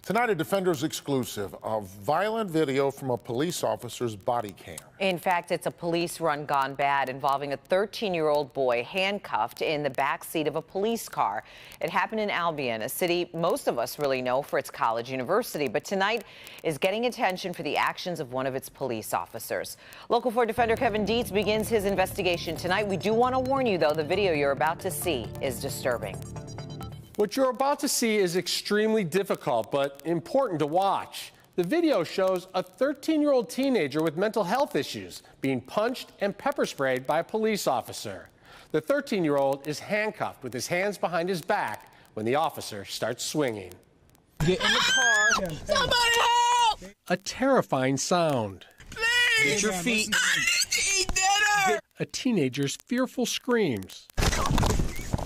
Tonight, a Defender's exclusive of violent video from a police officer's body cam. In fact, it's a police run gone bad involving a 13-year-old boy handcuffed in the back seat of a police car. It happened in Albion, a city most of us really know for its college university, but tonight is getting attention for the actions of one of its police officers. Local 4 Defender Kevin Dietz begins his investigation tonight. We do want to warn you, though, the video you're about to see is disturbing. What you're about to see is extremely difficult, but important to watch. The video shows a 13-year-old teenager with mental health issues being punched and pepper sprayed by a police officer. The 13-year-old is handcuffed with his hands behind his back when the officer starts swinging. Get in the car. Somebody help! A terrifying sound. Please! Get your feet. I need to eat dinner! A teenager's fearful screams.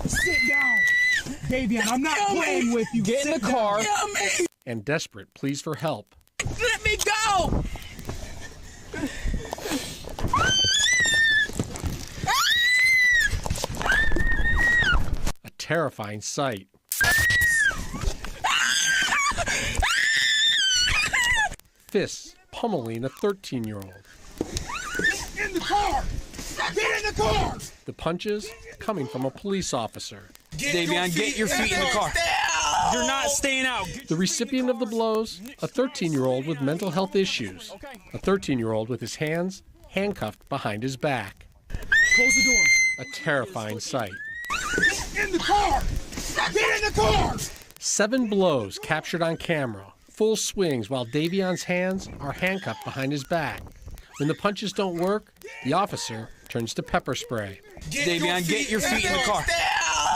Sit down. Da'veon, I'm not playing with you. Get in the car. And desperate pleas for help. Let me go! A terrifying sight. Fists pummeling a 13-year-old. In the car! Get in the car! The punches coming from a police officer. Da'veon, get your feet in the car. You're not staying out. The recipient of the blows, a 13-year-old with mental health issues. A 13-year-old with his hands handcuffed behind his back. Close the door. A terrifying sight. In the car! Get in the car! 7 blows captured on camera. Full swings while Da'veon's hands are handcuffed behind his back. When the punches don't work, the officer turns to pepper spray. Da'veon, get your feet in the car.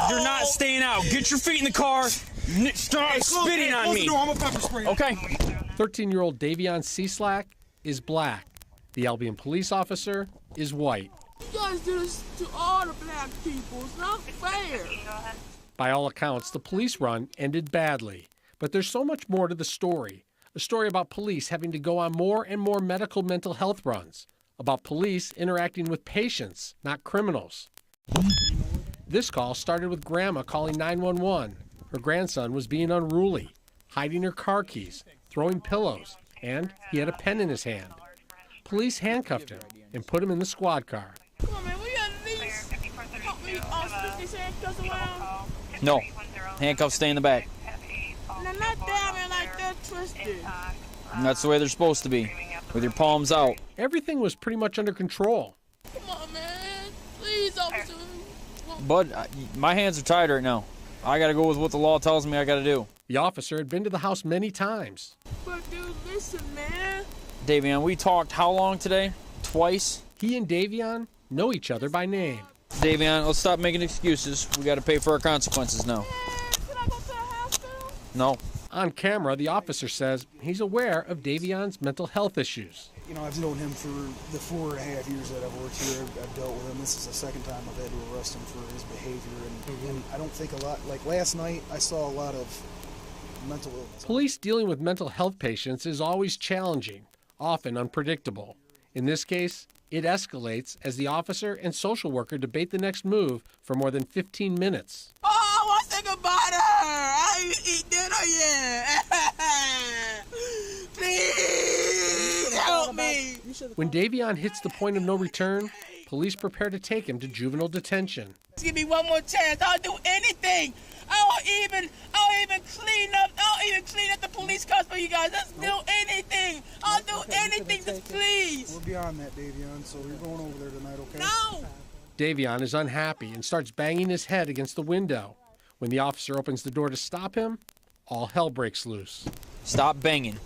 You're not staying out. Get your feet in the car. Stop spitting on me. I'm a pepper spray. Okay. 13-year-old Da'veon Cieslack is black. The Albion police officer is white. You guys do this to all the black people. It's not fair. By all accounts, the police run ended badly. But there's so much more to the story. A story about police having to go on more and more medical mental health runs. About police interacting with patients, not criminals. This call started with Grandma calling 911. Her grandson was being unruly, hiding her car keys, throwing pillows, and he had a pen in his hand. Police handcuffed him and put him in the squad car. Come on, man. We got at least help me switch these handcuffs around. No. Handcuffs stay in the back. No, not that, man. Like that twisted. And that's the way they're supposed to be, with your palms out. Everything was pretty much under control. Come on, man. Please, officer. Bud, my hands are tied right now. I gotta go with what the law tells me I gotta do. The officer had been to the house many times. But dude, listen, man. Da'veon, we talked how long today? Twice? He and Da'veon know each other by name. Da'veon, let's stop making excuses. We gotta pay for our consequences now. Can I go to the hospital? No. On camera, the officer says he's aware of Da'veon's mental health issues. You know, I've known him for the 4.5 years that I've worked here. I've dealt with him. This is the second time I've had to arrest him for his behavior. And I don't think a lot, like last night, I saw a lot of mental illness. Police dealing with mental health patients is always challenging, often unpredictable. In this case, it escalates as the officer and social worker debate the next move for more than 15 minutes. Oh, I want to say goodbye to her. I ain't eat dinner yet. Please help me. When Da'veon hits the point of no return, police prepare to take him to juvenile detention. Give me one more chance. I'll do anything. I'll even clean up. I'll even clean up the police cars for you guys. Let's do anything. I'll do anything. Just please. We're beyond that, Da'veon, so you're going over there tonight, okay? No. Da'veon is unhappy and starts banging his head against the window. When the officer opens the door to stop him, all hell breaks loose. Stop banging.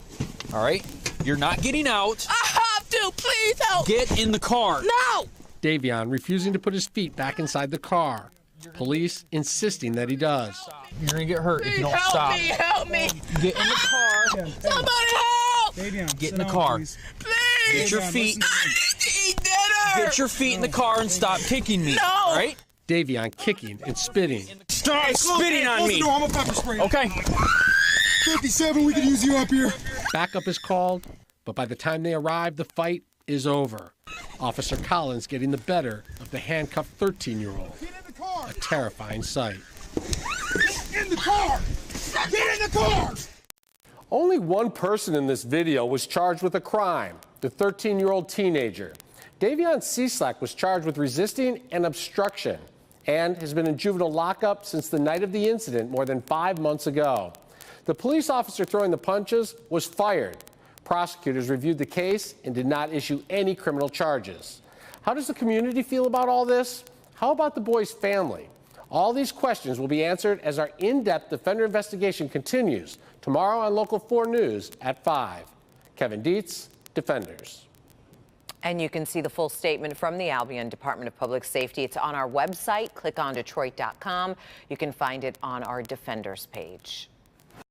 All right? You're not getting out. I have to. Please help. Get in the car. No. Da'veon refusing to put his feet back inside the car. Police insisting that he does. You're gonna get hurt if you don't help stop. me. Help me. Get in the car. Somebody help. Da'veon, Get in sit the down, car. please. Please. Get your Da'veon, feet. listen I need to eat dinner. Get your feet in the car and stop kicking me. No. All right? Da'veon kicking and spitting. Stop spitting on Close me. the door. I'm a pepper spray. Okay. 57, we could use you up here. Backup is called, but by the time they arrive, the fight is over. Officer Collins getting the better of the handcuffed 13-year-old. Get in the car. A terrifying sight. In the car. Get in the car. Only one person in this video was charged with a crime, the 13-year-old teenager. Da'veon Cieslack was charged with resisting and obstruction and has been in juvenile lockup since the night of the incident more than 5 months ago. The police officer throwing the punches was fired. Prosecutors reviewed the case and did not issue any criminal charges. How does the community feel about all this? How about the boy's family? All these questions will be answered as our in-depth Defender investigation continues tomorrow on Local 4 News at 5. Kevin Dietz, Defenders. And you can see the full statement from the Albion Department of Public Safety. It's on our website. Click on Detroit.com. You can find it on our Defenders page.